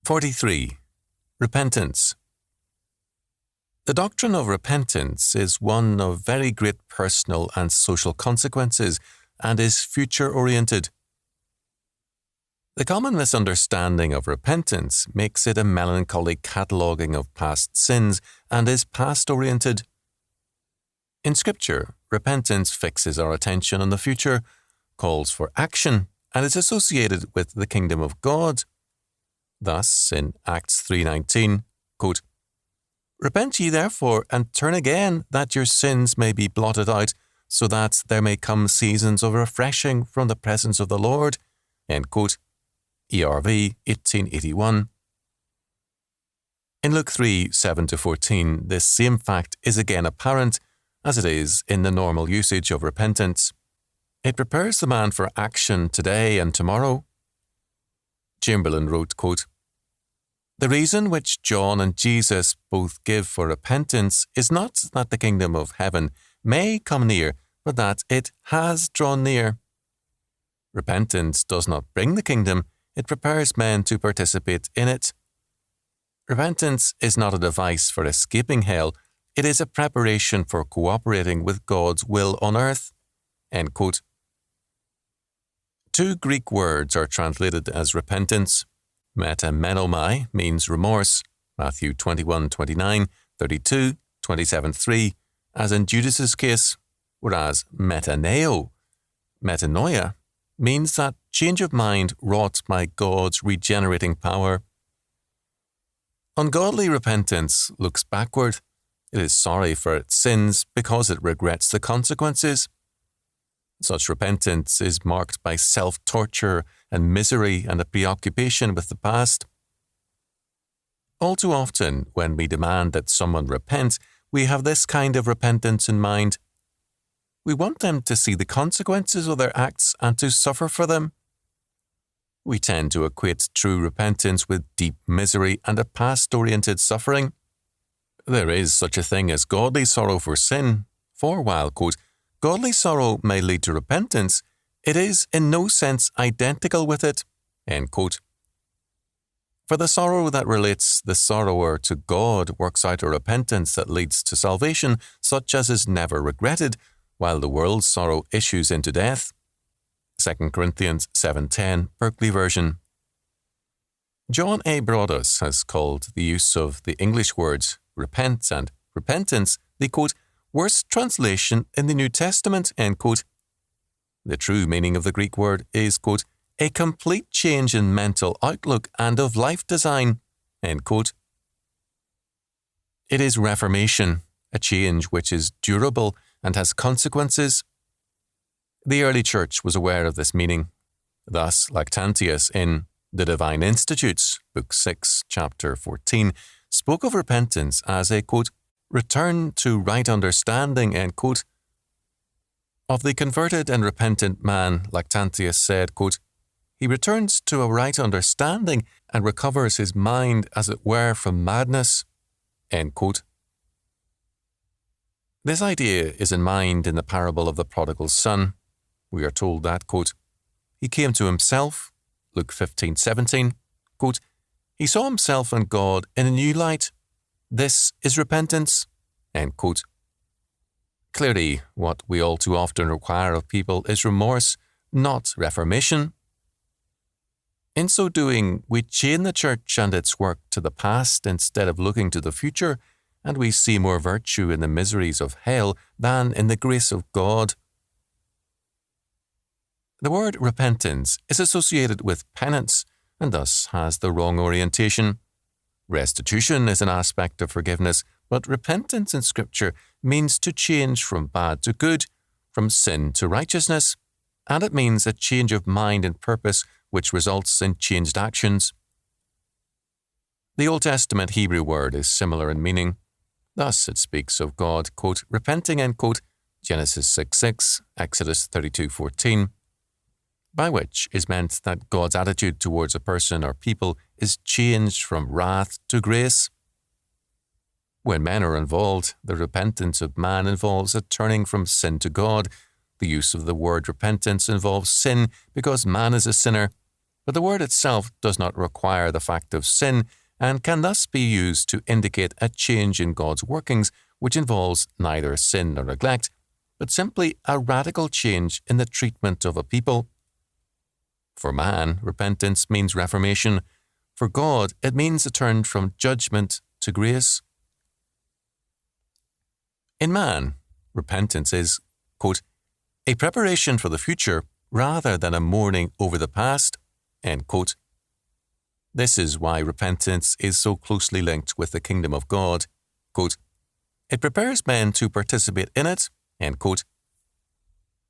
43. Repentance. The doctrine of repentance is one of very great personal and social consequences and is future-oriented. The common misunderstanding of repentance makes it a melancholy cataloguing of past sins and is past-oriented. In Scripture, repentance fixes our attention on the future, calls for action, and is associated with the kingdom of God. Thus, in Acts 3:19, quote, "Repent ye therefore, and turn again, that your sins may be blotted out, so that there may come seasons of refreshing from the presence of the Lord." End quote. ERV 1881. In Luke 3:7-14, this same fact is again apparent, as it is in the normal usage of repentance. It prepares the man for action today and tomorrow. Chamberlain wrote, quote, "The reason which John and Jesus both give for repentance is not that the kingdom of heaven may come near, but that it has drawn near. Repentance does not bring the kingdom, it prepares men to participate in it. Repentance is not a device for escaping hell, it is a preparation for cooperating with God's will on earth." End quote. Two Greek words are translated as repentance. Metamenomai means remorse, Matthew 21:29, 32, 27:3, as in Judas's case, whereas metanoia means that change of mind wrought by God's regenerating power. Ungodly repentance looks backward. It is sorry for its sins because it regrets the consequences. Such repentance is marked by self-torture and misery and a preoccupation with the past. All too often, when we demand that someone repent, we have this kind of repentance in mind. We want them to see the consequences of their acts and to suffer for them. We tend to equate true repentance with deep misery and a past-oriented suffering. There is such a thing as godly sorrow for sin, for while, quote, "godly sorrow may lead to repentance, it is in no sense identical with it." End quote. For the sorrow that relates the sorrower to God works out a repentance that leads to salvation, such as is never regretted, while the world's sorrow issues into death. 2 Corinthians 7:10, Berkeley version. John A. Broadus has called the use of the English words repent and repentance the, quote, "worst translation in the New Testament," end quote. The true meaning of the Greek word is, quote, "a complete change in mental outlook and of life design," end quote. It is reformation, a change which is durable and has consequences. The early church was aware of this meaning. Thus, Lactantius in The Divine Institutes, Book 6, Chapter 14, spoke of repentance as a, quote, "return to right understanding," end quote. Of the converted and repentant man, Lactantius said, quote, "he returns to a right understanding and recovers his mind as it were from madness," end quote. This idea is in mind in the parable of the prodigal son. We are told that, quote, "he came to himself," Luke 15:17, quote, "he saw himself and God in a new light. This is repentance," end quote. Clearly, what we all too often require of people is remorse, not reformation. In so doing, we chain the church and its work to the past instead of looking to the future, and we see more virtue in the miseries of hell than in the grace of God. The word repentance is associated with penance and thus has the wrong orientation. Restitution is an aspect of forgiveness, but repentance in Scripture means to change from bad to good, from sin to righteousness, and it means a change of mind and purpose which results in changed actions. The Old Testament Hebrew word is similar in meaning. Thus it speaks of God, quote, "repenting," end quote, Genesis 6:6, Exodus 32:14, by which is meant that God's attitude towards a person or people is changed from wrath to grace. When men are involved, the repentance of man involves a turning from sin to God. The use of the word repentance involves sin because man is a sinner, but the word itself does not require the fact of sin and can thus be used to indicate a change in God's workings which involves neither sin nor neglect, but simply a radical change in the treatment of a people. For man, repentance means reformation. For God, it means a turn from judgment to grace. In man, repentance is, quote, a preparation for the future rather than a mourning over the past, end quote. This is why repentance is so closely linked with the kingdom of God. Quote, it prepares men to participate in it, end quote.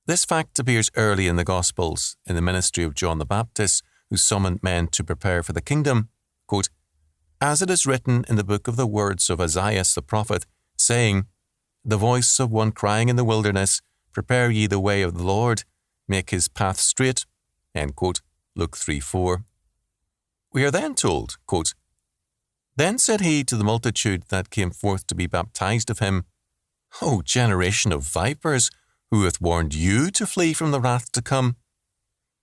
This fact appears early in the Gospels, in the ministry of John the Baptist, who summoned men to prepare for the kingdom. Quote, as it is written in the book of the words of Isaiah the prophet, saying, the voice of one crying in the wilderness, prepare ye the way of the Lord, make his path straight, end quote, Luke 3:4. We are then told, quote, then said he to the multitude that came forth to be baptized of him, O generation of vipers, who hath warned you to flee from the wrath to come?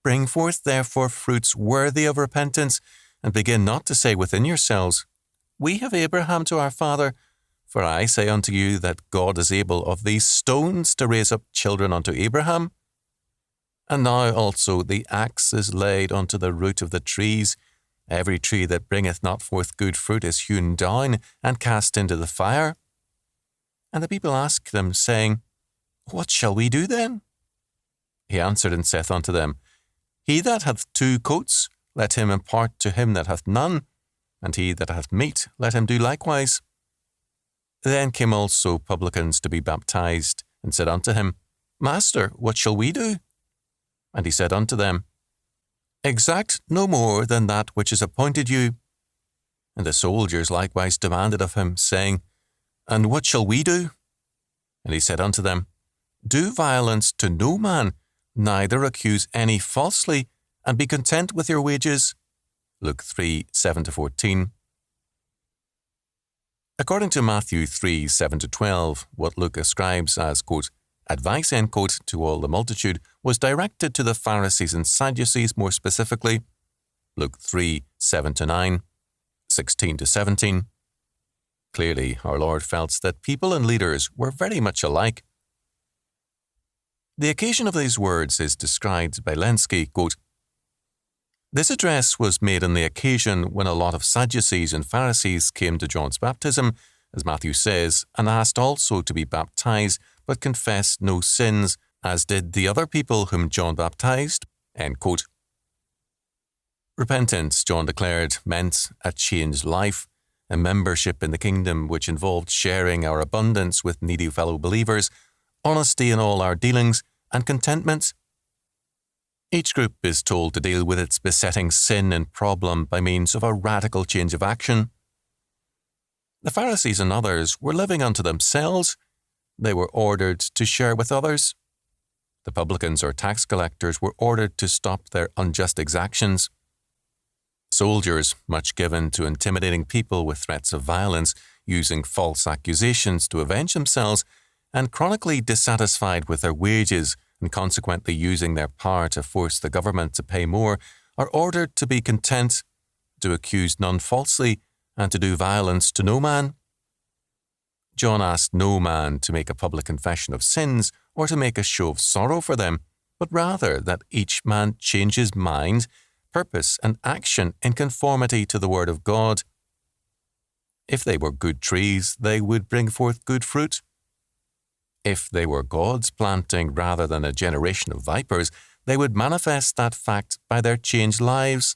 Bring forth therefore fruits worthy of repentance, and begin not to say within yourselves, we have Abraham to our father. For I say unto you that God is able of these stones to raise up children unto Abraham. And now also the axe is laid unto the root of the trees. Every tree that bringeth not forth good fruit is hewn down and cast into the fire. And the people asked him, saying, what shall we do then? He answered and saith unto them, he that hath 2 coats, let him impart to him that hath none, and he that hath meat, let him do likewise. Then came also publicans to be baptized, and said unto him, Master, what shall we do? And he said unto them, exact no more than that which is appointed you. And the soldiers likewise demanded of him, saying, and what shall we do? And he said unto them, do violence to no man, neither accuse any falsely, and be content with your wages. Luke 3:7-14. According to Matthew 3:7-12, what Luke ascribes as, quote, advice, end quote, to all the multitude was directed to the Pharisees and Sadducees more specifically. Luke 3:7-9, 16-17. Clearly, our Lord felt that people and leaders were very much alike. The occasion of these words is described by Lenski, quote, this address was made on the occasion when a lot of Sadducees and Pharisees came to John's baptism, as Matthew says, and asked also to be baptized, but confessed no sins, as did the other people whom John baptized, end quote. Repentance, John declared, meant a changed life, a membership in the kingdom which involved sharing our abundance with needy fellow believers, honesty in all our dealings, and contentment. Each group is told to deal with its besetting sin and problem by means of a radical change of action. The Pharisees and others were living unto themselves. They were ordered to share with others. The publicans or tax collectors were ordered to stop their unjust exactions. Soldiers, much given to intimidating people with threats of violence, using false accusations to avenge themselves, and chronically dissatisfied with their wages and consequently using their power to force the government to pay more, are ordered to be content, to accuse none falsely, and to do violence to no man. John asked no man to make a public confession of sins or to make a show of sorrow for them, but rather that each man change his mind, purpose, and action in conformity to the word of God. If they were good trees, they would bring forth good fruit. If they were God's planting rather than a generation of vipers, they would manifest that fact by their changed lives.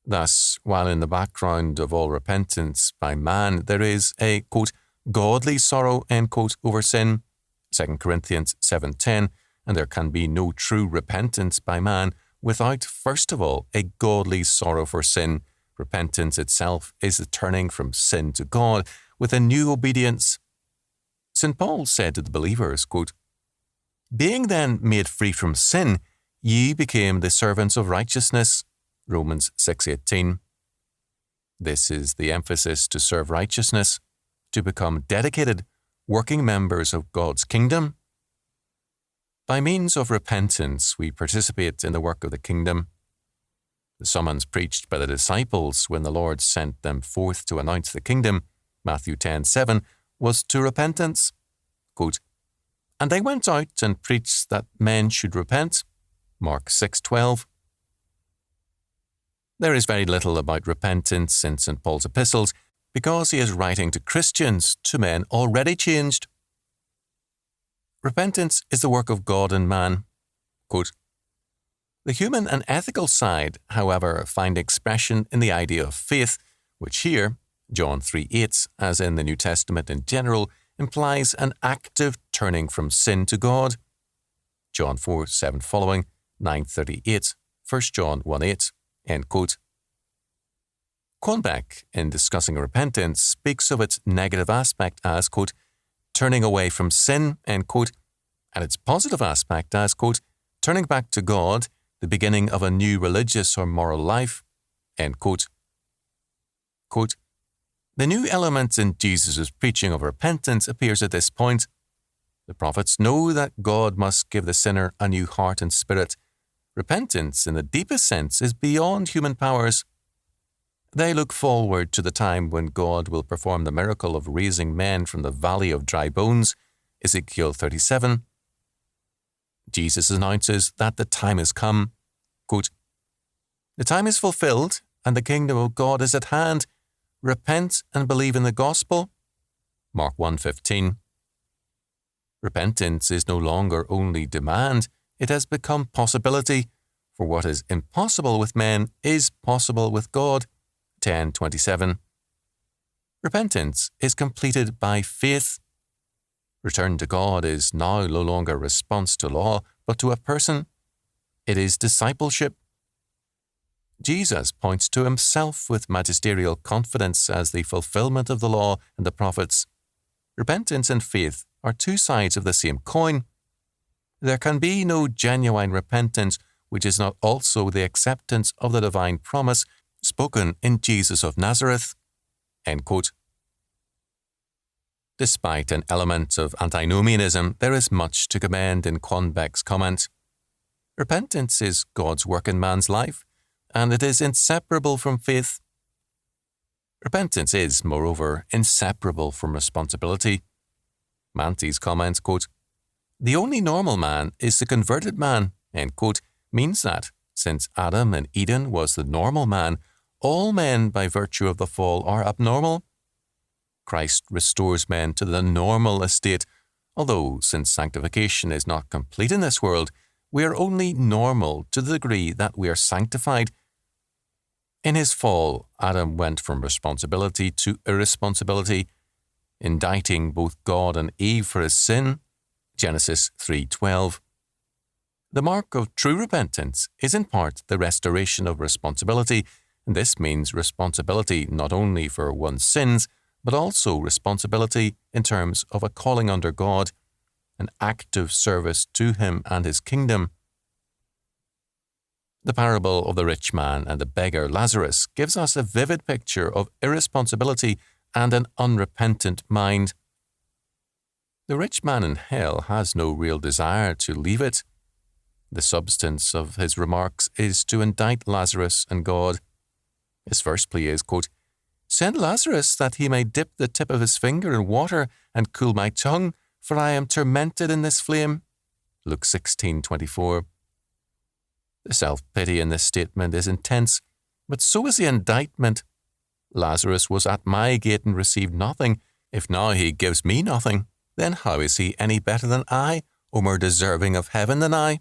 Thus, while in the background of all repentance by man there is a, quote, godly sorrow, end quote, over sin, 2 Corinthians 7:10, and there can be no true repentance by man without, first of all, a godly sorrow for sin. Repentance itself is the turning from sin to God with a new obedience. St. Paul said to the believers, quote, being then made free from sin, ye became the servants of righteousness. Romans 6:18. This is the emphasis to serve righteousness, to become dedicated, working members of God's kingdom. By means of repentance, we participate in the work of the kingdom. The summons preached by the disciples when the Lord sent them forth to announce the kingdom, Matthew 10:7, was to repentance. Quote, "And they went out and preached that men should repent," Mark 6:12. There is very little about repentance in St. Paul's epistles because he is writing to Christians, to men already changed. Repentance is the work of God and man. Quote, "The human and ethical side, however, find expression in the idea of faith, which here, John 3:8, as in the New Testament in general, implies an active turning from sin to God. John 4:7 following, 9:38, 1 John 1:8, end quote. Kornbeck, in discussing repentance, speaks of its negative aspect as, quote, turning away from sin, end quote, and its positive aspect as, quote, turning back to God, the beginning of a new religious or moral life, end quote. Quote, "The new element in Jesus' preaching of repentance appears at this point. The prophets know that God must give the sinner a new heart and spirit. Repentance, in the deepest sense, is beyond human powers. They look forward to the time when God will perform the miracle of raising men from the valley of dry bones, Ezekiel 37. Jesus announces that the time has come. Quote, "The time is fulfilled, and the kingdom of God is at hand. Repent and believe in the gospel." Mark 1:15. Repentance is no longer only demand, it has become possibility, for what is impossible with men is possible with God. 10:27. Repentance is completed by faith. Return to God is now no longer a response to law, but to a person. It is discipleship. Jesus points to himself with magisterial confidence as the fulfillment of the law and the prophets. Repentance and faith are two sides of the same coin. There can be no genuine repentance which is not also the acceptance of the divine promise spoken in Jesus of Nazareth. End quote. Despite an element of antinomianism, there is much to commend in Kornbeck's comment. Repentance is God's work in man's life, and it is inseparable from faith. Repentance is, moreover, inseparable from responsibility. Manti's comment, quote, "The only normal man is the converted man," end quote, means that, since Adam in Eden was the normal man, all men by virtue of the fall are abnormal. Christ restores men to the normal estate, although, since sanctification is not complete in this world, we are only normal to the degree that we are sanctified. In his fall, Adam went from responsibility to irresponsibility, indicting both God and Eve for his sin, Genesis 3:12. The mark of true repentance is in part the restoration of responsibility, and this means responsibility not only for one's sins, but also responsibility in terms of a calling under God, an active service to him and his kingdom. The parable of the rich man and the beggar Lazarus gives us a vivid picture of irresponsibility and an unrepentant mind. The rich man in hell has no real desire to leave it. The substance of his remarks is to indict Lazarus and God. His first plea is, quote, "Send Lazarus that he may dip the tip of his finger in water and cool my tongue, for I am tormented in this flame." Luke 16:24. The self-pity in this statement is intense, but so is the indictment. Lazarus was at my gate and received nothing. If now he gives me nothing, then how is he any better than I, or more deserving of heaven than I?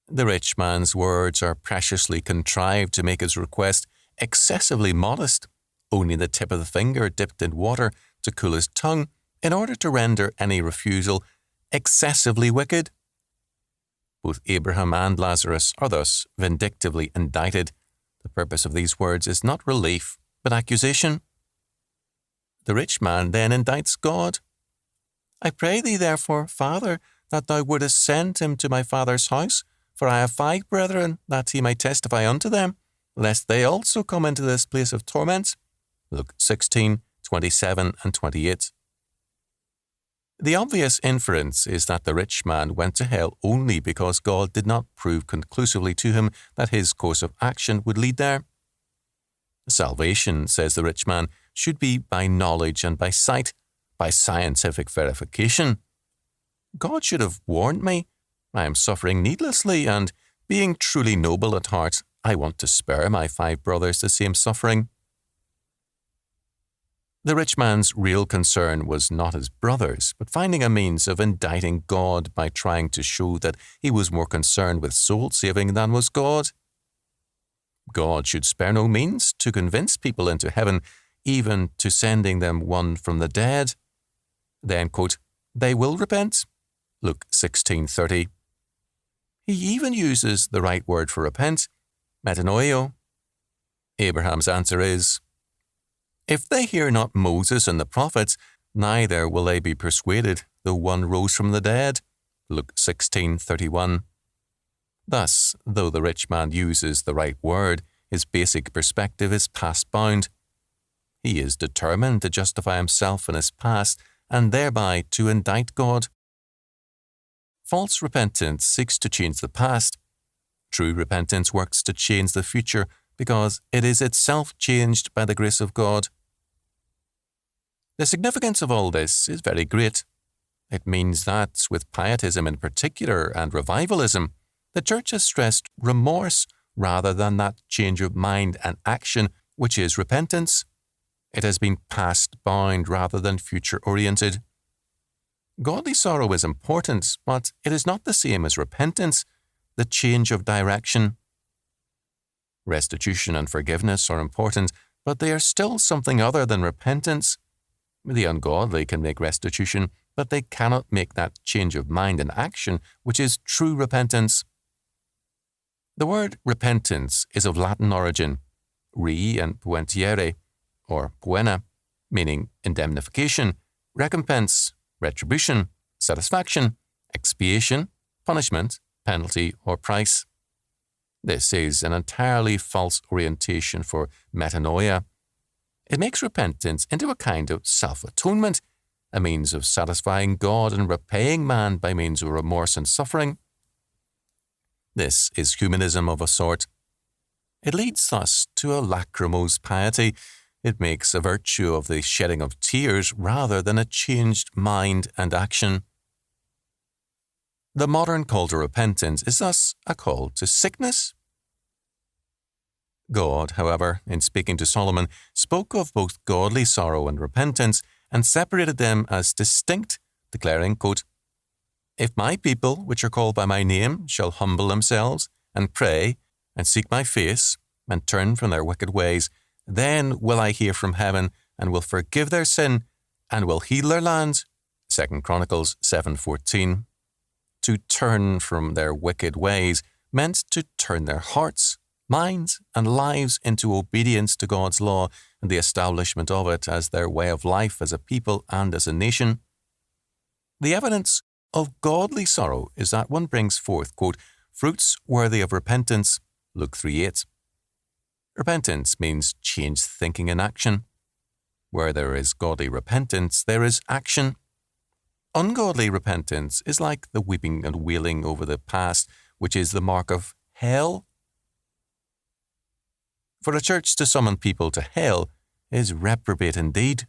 The rich man's words are preciously contrived to make his request excessively modest, only the tip of the finger dipped in water to cool his tongue, in order to render any refusal excessively wicked. Both Abraham and Lazarus are thus vindictively indicted. The purpose of these words is not relief, but accusation. The rich man then indicts God. "I pray thee, therefore, Father, that thou wouldest send him to my father's house, for I have 5 brethren, that he may testify unto them, lest they also come into this place of torment." Luke 16:27 and 28. The obvious inference is that the rich man went to hell only because God did not prove conclusively to him that his course of action would lead there. Salvation, says the rich man, should be by knowledge and by sight, by scientific verification. God should have warned me. I am suffering needlessly, and, being truly noble at heart, I want to spare my 5 brothers the same suffering. The rich man's real concern was not his brothers, but finding a means of indicting God by trying to show that he was more concerned with soul saving than was God. God should spare no means to convince people into heaven, even to sending them one from the dead. Then, quote, they will repent. Luke 16:30. He even uses the right word for repent, metanoio. Abraham's answer is, if they hear not Moses and the prophets, neither will they be persuaded, though one rose from the dead. Luke 16:31. Thus, though the rich man uses the right word, his basic perspective is past-bound. He is determined to justify himself in his past and thereby to indict God. False repentance seeks to change the past. True repentance works to change the future because it is itself changed by the grace of God. The significance of all this is very great. It means that, with pietism in particular and revivalism, the Church has stressed remorse rather than that change of mind and action which is repentance. It has been past-bound rather than future-oriented. Godly sorrow is important, but it is not the same as repentance, the change of direction. Restitution and forgiveness are important, but they are still something other than repentance. The ungodly can make restitution, but they cannot make that change of mind and action, which is true repentance. The word repentance is of Latin origin, re and poentiere, or poena, meaning indemnification, recompense, retribution, satisfaction, expiation, punishment, penalty, or price. This is an entirely false orientation for metanoia. It makes repentance into a kind of self-atonement, a means of satisfying God and repaying man by means of remorse and suffering. This is humanism of a sort. It leads thus to a lachrymose piety. It makes a virtue of the shedding of tears rather than a changed mind and action. The modern call to repentance is thus a call to sickness. God, however, in speaking to Solomon, spoke of both godly sorrow and repentance and separated them as distinct, declaring, quote, if my people, which are called by my name, shall humble themselves and pray and seek my face and turn from their wicked ways, then will I hear from heaven and will forgive their sin and will heal their land. 2 Chronicles 7:14. To turn from their wicked ways meant to turn their hearts, minds, and lives into obedience to God's law and the establishment of it as their way of life as a people and as a nation. The evidence of godly sorrow is that one brings forth, quote, fruits worthy of repentance, Luke 3:8. Repentance means changed thinking and action. Where there is godly repentance, there is action. Ungodly repentance is like the weeping and wailing over the past, which is the mark of hell. For a church to summon people to hell is reprobate indeed.